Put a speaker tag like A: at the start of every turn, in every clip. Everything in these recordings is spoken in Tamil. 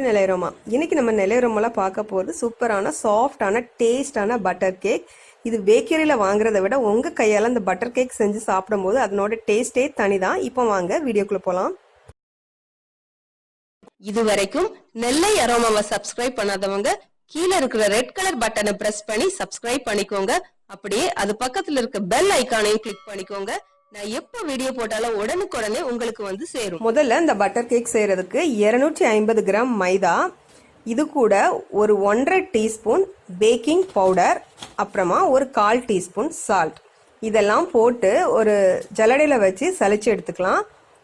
A: நிலையரோமா. இன்னைக்கு நம்ம நிலையரோமெல்லாம் பார்க்க போகிறது சூப்பரான சாஃப்டான டேஸ்டான பட்டர் கேக். இது பேக்கரியில் வாங்குறத விட உங்கள் கையால் இந்த பட்டர் கேக் செஞ்சு சாப்பிடும்போது அதனோட டேஸ்டே தனிதான். இப்போ வாங்க வீடியோக்குள்ளே போகலாம்.
B: இது வரைக்கும் நெல்லை அரோமாவை சப்ஸ்கிரைப் பண்ணாதவங்க கீழே இருக்கிற ரெட் கலர் பட்டனை பிரஸ் பண்ணி சப்ஸ்கிரைப் பண்ணிக்கோங்க. அப்படியே அது பக்கத்துல இருக்க பெல் ஐக்கானையும் கிளிக் பண்ணிக்கோங்க. நான் எப்போ வீடியோ போட்டாலும் உடனுக்குடனே உங்களுக்கு வந்து சேரும்.
A: முதல்ல இந்த பட்டர் கேக் செய்யறதுக்கு 250 கிராம் மைதா, இது கூட ஒரு 1.5 டீஸ்பூன் பேக்கிங் பவுடர், அப்புறமா ஒரு 1/4 டீஸ்பூன் சால்ட், இதெல்லாம் போட்டு ஒரு ஜல்லடையில் வச்சு சலிச்சு எடுத்துக்கலாம்.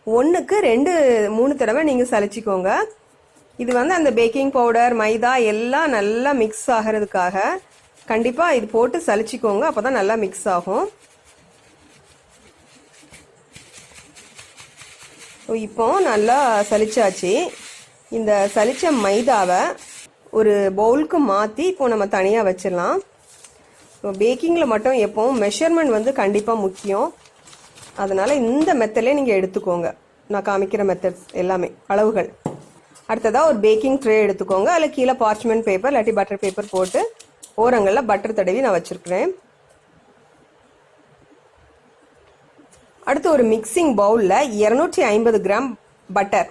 A: 1க்கு 2-3 தடவை நீங்கள் சலிச்சிக்கோங்க. இது வந்து அந்த பேக்கிங் பவுடர் மைதா எல்லாம் நல்லா மிக்ஸ் ஆகிறதுக்காக கண்டிப்பாக இது போட்டு சலிச்சிக்கோங்க. அப்போ தான் நல்லா மிக்ஸ் ஆகும். இப்போ நல்லா சலிச்சாச்சு. இந்த சலிச்ச மைதாவை ஒரு பவுலுக்கு மாற்றி இப்போ நம்ம தனியாக வச்சிடலாம். பேக்கிங்கில் மட்டும் எப்போவும் மெஷர்மெண்ட் வந்து கண்டிப்பாக முக்கியம். அதனால் இந்த மெத்தட்லேயே நீங்கள் எடுத்துக்கோங்க. நான் காமிக்கிற மெத்தட்ஸ் எல்லாமே அளவுகள். அடுத்ததாக ஒரு பேக்கிங் ட்ரே எடுத்துக்கோங்க. அதில் கீழே பார்ச்மெண்ட் பேப்பர் இல்லாட்டி பட்டர் பேப்பர் போட்டு ஓரங்களில் பட்டர் தடவி நான் வச்சுருக்கிறேன். அடுத்து ஒரு மிக்சிங் பவுலில் 250 கிராம் பட்டர்.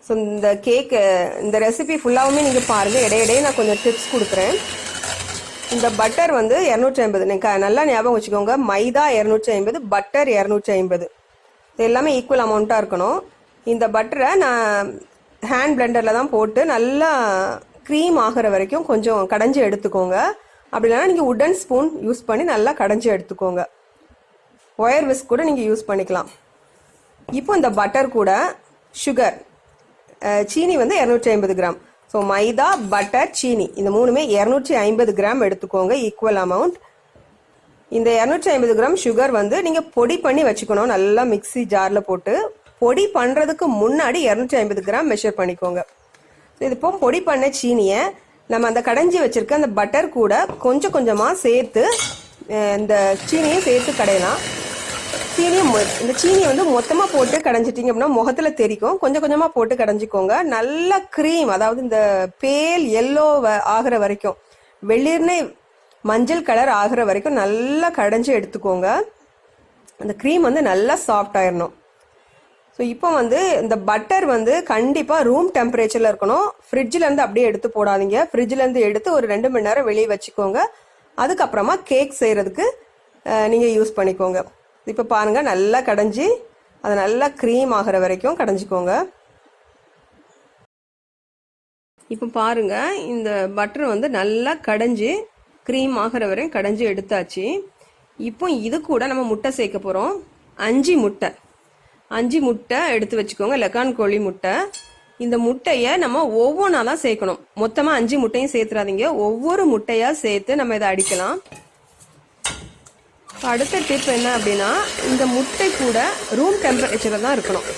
A: ஸோ இந்த கேக்கு இந்த ரெசிபி ஃபுல்லாகவுமே நீங்கள் பாருங்கள். இடையிடையே நான் கொஞ்சம் டிப்ஸ் கொடுக்குறேன். இந்த பட்டர் வந்து 250, நல்லா ஞாபகம் வச்சுக்கோங்க. மைதா 250, பட்டர் 250, இது எல்லாமே ஈக்குவல் அமௌண்ட்டாக இருக்கணும். இந்த பட்டரை நான் ஹேண்ட் பிளெண்டரில் தான் போட்டு நல்லா க்ரீம் ஆகிற வரைக்கும் கொஞ்சம் கடைஞ்சி எடுத்துக்கோங்க. அப்படி இல்லைனா நீங்கள் உடன் ஸ்பூன் யூஸ் பண்ணி நல்லா கடைஞ்சி எடுத்துக்கோங்க. ஒயர் விஸ்க் கூட நீங்கள் யூஸ் பண்ணிக்கலாம். இப்போ இந்த பட்டர் கூட சுகர், சீனி வந்து 250 கிராம். ஸோ மைதா, பட்டர், சீனி இந்த மூணுமே 250 கிராம் எடுத்துக்கோங்க, ஈக்குவல் அமௌண்ட். இந்த 250 கிராம் சுகர் வந்து நீங்கள் பொடி பண்ணி வச்சுக்கணும். நல்லா மிக்சி ஜாரில் போட்டு பொடி பண்ணுறதுக்கு முன்னாடி 250 கிராம் மெஷர் பண்ணிக்கோங்க. இது இப்போ பொடி பண்ண சீனியை நம்ம அந்த கடைஞ்சி வச்சுருக்க அந்த பட்டர் கூட கொஞ்சம் கொஞ்சமாக சேர்த்து இந்த சீனியை சேர்த்து கடையலாம். இந்த சீனியை வந்து மொத்தமாக போட்டு கடைஞ்சிட்டிங்க அப்படின்னா முகத்தில் தெரிக்கும். கொஞ்சம் கொஞ்சமாக போட்டு கடைஞ்சிக்கோங்க. நல்ல க்ரீம், அதாவது இந்த பேல் எல்லோ ஆகிற வரைக்கும், வெளிர்னே மஞ்சள் கலர் ஆகிற வரைக்கும் நல்லா கடைஞ்சி எடுத்துக்கோங்க. அந்த க்ரீம் வந்து நல்லா சாஃப்ட் ஆயிடணும். ஸோ இப்போ வந்து இந்த பட்டர் வந்து கண்டிப்பாக ரூம் டெம்பரேச்சரில் இருக்கணும். ஃப்ரிட்ஜிலேருந்து அப்படியே எடுத்து போடாதீங்க. ஃப்ரிட்ஜிலேருந்து எடுத்து ஒரு 2 மணி நேரம் வெளியே வச்சுக்கோங்க. அதுக்கப்புறமா கேக் செய்கிறதுக்கு நீங்கள் யூஸ் பண்ணிக்கோங்க. இப்போ பாருங்கள், நல்லா கடைஞ்சி அதை நல்லா க்ரீம் ஆகிற வரைக்கும் கடைஞ்சிக்கோங்க. இப்போ பாருங்கள், இந்த பட்டர் வந்து நல்லா கடைஞ்சி க்ரீம் ஆகிற வரையும் கடைஞ்சி எடுத்தாச்சு. இப்போ இது கூட நம்ம முட்டை சேர்க்க போகிறோம். 5 முட்டை எடுத்து வச்சுக்கோங்க, லெக்கான் கோழி முட்டை. இந்த முட்டையை நம்ம ஒவ்வொன்றா தான் சேர்க்கணும். மொத்தமாக 5 முட்டையும் சேர்த்துறாதீங்க. ஒவ்வொரு முட்டையாக சேர்த்து நம்ம இதை அடிக்கலாம். அடுத்த டிப் என்ன அப்படின்னா, இந்த முட்டை கூட ரூம் டெம்பரேச்சரில் தான் இருக்கணும்.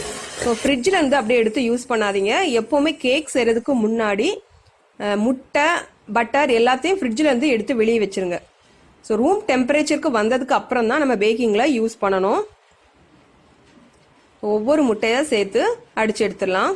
A: ஸோ ஃப்ரிட்ஜில் இருந்து அப்படியே எடுத்து யூஸ் பண்ணாதீங்க. எப்போவுமே கேக் செய்கிறதுக்கு முன்னாடி முட்டை, பட்டர் எல்லாத்தையும் ஃப்ரிட்ஜில் இருந்து எடுத்து வெளியே வச்சுருங்க. ஸோ ரூம் டெம்பரேச்சருக்கு வந்ததுக்கு அப்புறம் தான் நம்ம பேக்கிங்கில் யூஸ் பண்ணணும். ஒவ்வொரு முட்டையாக சேர்த்து அடித்து எடுத்துடலாம்.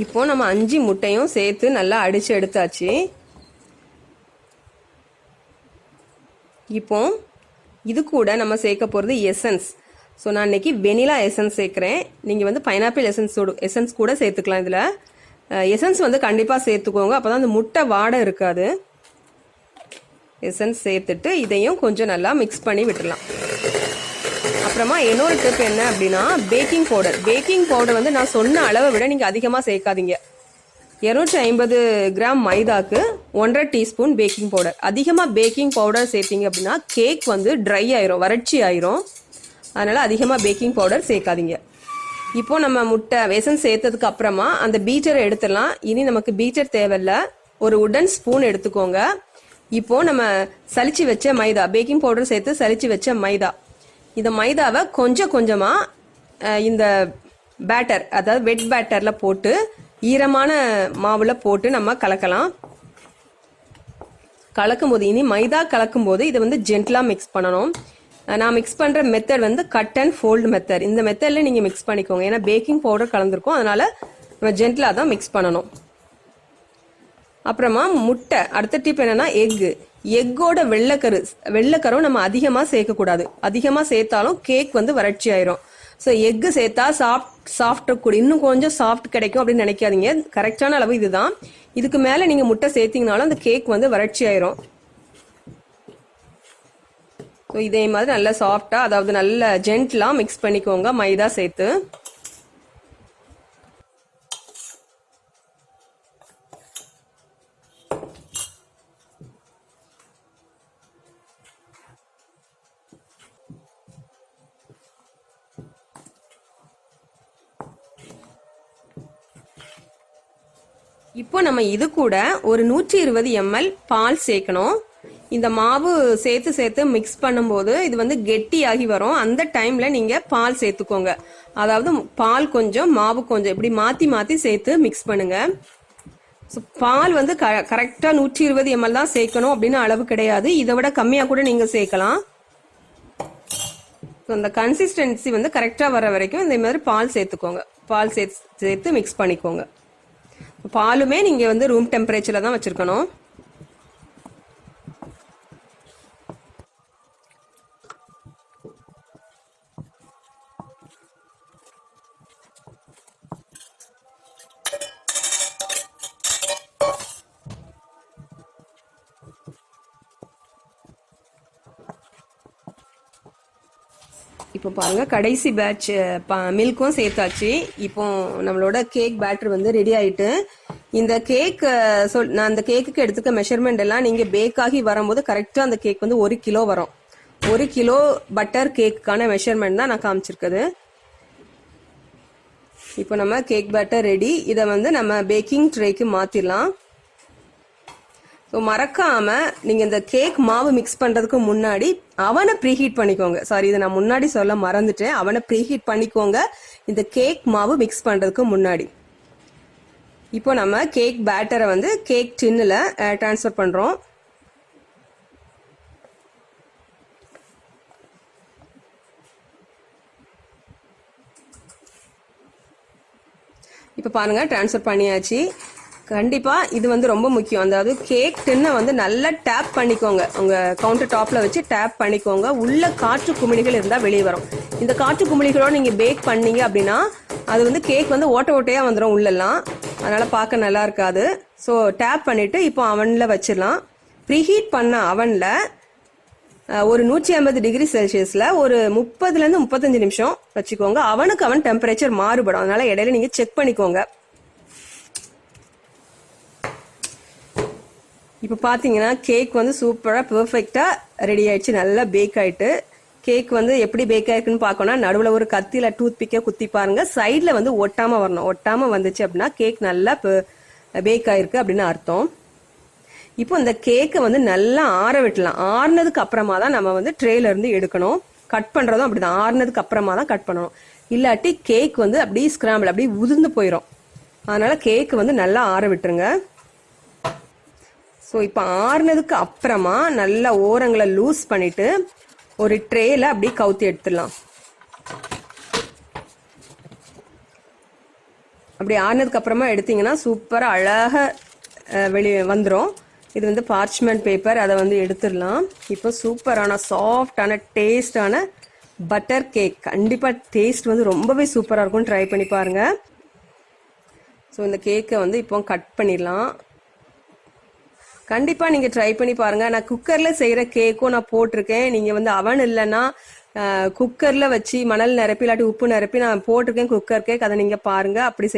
A: இப்போ நம்ம 5 முட்டையும் சேர்த்து நல்லா அடித்து எடுத்தாச்சு. இப்போ இது கூட நம்ம சேர்க்க போகிறது எசன்ஸ். ஸோ நான் இன்னைக்கு வெனிலா எசன்ஸ் சேர்க்குறேன். நீங்கள் வந்து பைனாப்பிள் எசன்ஸ் கூட சேர்த்துக்கலாம். இதில் எசன்ஸ் வந்து கண்டிப்பாக சேர்த்துக்கோங்க, அப்போ தான் அந்த முட்டை வாடை இருக்காது. எசன்ஸ் சேர்த்துட்டு இதையும் கொஞ்சம் நல்லா மிக்ஸ் பண்ணி விட்டுடலாம். அப்புறமா இன்னொரு டிப் என்ன அப்படின்னா, பேக்கிங் பவுடர் வந்து நான் சொன்ன அளவை விட நீங்கள் அதிகமாக சேர்க்காதீங்க. 250 கிராம் மைதாக்கு 1.5 டீஸ்பூன் பேக்கிங் பவுடர். அதிகமாக பேக்கிங் பவுடர் சேர்த்திங்க அப்படின்னா கேக் வந்து ட்ரை ஆயிரும், வறட்சி ஆயிரும். அதனால் அதிகமாக பேக்கிங் பவுடர் சேர்க்காதீங்க. இப்போ நம்ம முட்டை எசன்ஸ் சேர்த்ததுக்கு அப்புறமா அந்த பீட்டரை எடுத்துடலாம். இனி நமக்கு பீட்டர் தேவையில்ல. ஒரு உடன் ஸ்பூன் எடுத்துக்கோங்க. இப்போ நம்ம சலிச்சு வச்ச மைதா, பேக்கிங் பவுடர் சேர்த்து சலிச்சு வச்ச மைதா, இந்த மைதாவை கொஞ்சம் கொஞ்சமா இந்த பேட்டர், அதாவது வெட் பேட்டர்ல போட்டு ஈரமான மாவுல போட்டு நம்ம கலக்கலாம். கலக்கும் போது இனி மைதா கலக்கும் போது இதை வந்து ஜென்டலா மிக்ஸ் பண்ணணும். நான் மிக்ஸ் பண்ற மெத்தட் வந்து கட் அண்ட் ஃபோல்டு மெத்தட். இந்த மெத்தட்ல நீங்க மிக்ஸ் பண்ணிக்கோங்க. ஏன்னா பேக்கிங் பவுடர் கலந்துருக்கும், அதனால நம்ம ஜென்டலா தான் மிக்ஸ் பண்ணணும். அப்புறமா முட்டை. அடுத்த டிப் என்னன்னா எக்கோட வெள்ளைக்கரும் நம்ம அதிகமா சேர்க்கக்கூடாது. அதிகமா சேர்த்தாலும் கேக் வந்து வறட்சி ஆயிரும். ஸோ எக்கு சேர்த்தா சாஃப்ட் கூட இன்னும் கொஞ்சம் சாஃப்ட் கிடைக்கும் அப்படின்னு நினைக்காதீங்க. கரெக்டான அளவு இதுதான். இதுக்கு மேல நீங்க முட்டை சேர்த்தீங்கனாலும் அந்த கேக் வந்து வறட்சி ஆயிரும். ஸோ இதே மாதிரி நல்லா சாஃப்டா, அதாவது நல்ல ஜென்டலா மிக்ஸ் பண்ணிக்கோங்க மைதா சேர்த்து. இப்போ நம்ம இது கூட ஒரு 120 ml பால் சேர்க்கணும். இந்த மாவு சேர்த்து மிக்ஸ் பண்ணும்போது இது வந்து கெட்டியாகி வரும். அந்த டைம்ல நீங்க பால் சேர்த்துக்கோங்க. அதாவது பால் கொஞ்சம் மாவு கொஞ்சம் இப்படி மாத்தி மாத்தி சேர்த்து மிக்ஸ் பண்ணுங்க. பால் வந்து கரெக்டா 120 ml தான் சேர்க்கணும் அப்படின்னு அளவு கிடையாது. இதை விட கம்மியா கூட நீங்க சேர்க்கலாம். இந்த கன்சிஸ்டன்சி வந்து கரெக்டா வர வரைக்கும் இந்த மாதிரி பால் சேர்த்துக்கோங்க. பால் சேர்த்து மிக்ஸ் பண்ணிக்கோங்க. பாலுமே நீங்க வந்து ரூம் டெம்பரேச்சர்ல தான் வச்சிருக்கணும். இப்போ பாருங்க, கடைசி பேட்ச் மில்க்கும் சேர்த்தாச்சு. இப்போ நம்மளோட கேக் பேட்டர் வந்து ரெடி ஆயிட்டு, இந்த கேக் நான் அந்த கேக்குக்கு எடுத்துக்க மெஷர்மெண்ட் எல்லாம் நீங்க பேக் ஆகி வரும்போது கரெக்டா அந்த கேக் வந்து 1 கிலோ வரும். 1 கிலோ பட்டர் கேக்குக்கான மெஷர்மெண்ட் தான் நான் காமிச்சிருக்குது. இப்போ நம்ம கேக் பேட்டர் ரெடி. இதை வந்து நம்ம பேக்கிங் ட்ரேக்கு மாத்திடலாம். ஸோ மறக்காம நீங்க இந்த கேக் மாவு மிக்ஸ் பண்றதுக்கு முன்னாடி அவனை ப்ரீஹீட் பண்ணிக்கோங்க. சாரி, இதை நான் முன்னாடி சொல்ல மறந்துட்டேன். அவனை ப்ரீஹீட் பண்ணிக்கோங்க இந்த கேக் மாவு மிக்ஸ் பண்றதுக்கு முன்னாடி. இப்போ நம்ம கேக் பேட்டரை வந்து கேக் டின்னுல டிரான்ஸ்ஃபர் பண்றோம். இப்போ பாருங்க, டிரான்ஸ்ஃபர் பண்ணியாச்சு. கண்டிப்பா இது வந்து ரொம்ப முக்கியம். அதாவது கேக் டின்னை வந்து நல்லா டேப் பண்ணிக்கோங்க. உங்க கவுண்டர் டாப்ல வச்சு டேப் பண்ணிக்கோங்க. உள்ள காற்று குமிழிகள் இருந்தா வெளியே வரும். இந்த காற்று குமிழிகளோட நீங்க பேக் பண்ணீங்க அப்படின்னா அது வந்து கேக் வந்து ஓட்டையா வந்துடும் உள்ளெல்லாம். அதனால பார்க்க நல்லா இருக்காது. ஸோ டேப் பண்ணிட்டு இப்போ அவன்ல வச்சிடலாம். ப்ரீஹீட் பண்ண அவன்ல ஒரு 150 டிகிரி செல்சியஸ்ல ஒரு 30 to 35 நிமிஷம் வச்சுக்கோங்க. அவனுக்கு அவன் டெம்பரேச்சர் மாறுபடும். அதனால இடையில நீங்க செக் பண்ணிக்கோங்க. இப்போ பார்த்தீங்கன்னா கேக் வந்து சூப்பராக பெர்ஃபெக்டாக ரெடி ஆயிடுச்சு. நல்லா பேக் ஆயிட்டு. கேக் வந்து எப்படி பேக் ஆயிருக்குன்னு பார்க்கணும். நடுவில் ஒரு கத்தியில் டூத் பிக்கை குத்தி பாருங்க. சைடில் வந்து ஒட்டாமல் வரணும். ஒட்டாமல் வந்துச்சு அப்படின்னா கேக் நல்லா பேக் ஆயிருக்கு அப்படின்னு அர்த்தம். இப்போ இந்த கேக்கை வந்து நல்லா ஆற விட்டலாம். ஆறுனதுக்கு அப்புறமா தான் நம்ம வந்து ட்ரேல இருந்து எடுக்கணும். கட் பண்ணுறதும் அப்படிதான். ஆறுனதுக்கு அப்புறமா தான் கட் பண்ணணும். இல்லாட்டி கேக் வந்து அப்படியே ஸ்கிராம்பிள் அப்படியே உதிர்ந்து போயிடும். அதனால கேக்கு வந்து நல்லா ஆற விட்டுருங்க. ஸோ இப்போ ஆறுனதுக்கு அப்புறமா நல்லா ஓரங்களை லூஸ் பண்ணிட்டு ஒரு ட்ரேல அப்படியே கவுத்தி எடுத்துடலாம். அப்படி ஆறுனதுக்கு அப்புறமா எடுத்தீங்கன்னா சூப்பரா அழகா வெளியே வந்துடும். இது வந்து பார்ச்மெண்ட் பேப்பர், அதை வந்து எடுத்துடலாம். இப்போ சூப்பரான சாஃப்டான டேஸ்டான பட்டர் கேக். கண்டிப்பா டேஸ்ட் வந்து ரொம்பவே சூப்பரா இருக்கும். ட்ரை பண்ணி பாருங்க. ஸோ இந்த கேக்கை வந்து இப்போ கட் பண்ணிடலாம். கண்டிப்பா நீங்க ட்ரை பண்ணி பாருங்க. நான் குக்கர்ல செய்யற கேக்கும் நான் போட்டிருக்கேன். நீங்க வந்து அவன் இல்லைன்னா குக்கர்ல வச்சு மணல் நிரப்பி இல்லாட்டி உப்பு நிரப்பி நான் போட்டிருக்கேன் குக்கர் கேக். அதை நீங்க பாருங்க. அப்படி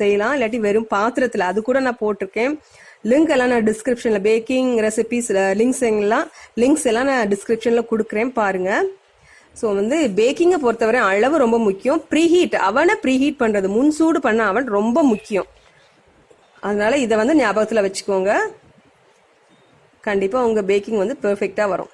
A: செய்யலாம். இல்லாட்டி வெறும் பாத்திரத்துல அது கூட நான் போட்டிருக்கேன். லிங்க் எல்லாம் நான் டிஸ்கிரிப்ஷன்ல பேக்கிங் ரெசிபிஸ் லிங்க்ஸ் எல்லாம் நான் டிஸ்கிரிப்ஷன்ல கொடுக்குறேன் பாருங்க. ஸோ வந்து பேக்கிங்கை பொறுத்தவரை அளவு ரொம்ப முக்கியம். ப்ரீஹீட், அவனை ப்ரீஹீட் பண்ணுறது, முன் சூடு பண்ண அவன் ரொம்ப முக்கியம். அதனால இதை வந்து ஞாபகத்தில் வச்சுக்கோங்க. கண்டிப்பாக உங்கள் பேக்கிங் வந்து பெர்ஃபெக்டாக வரும்.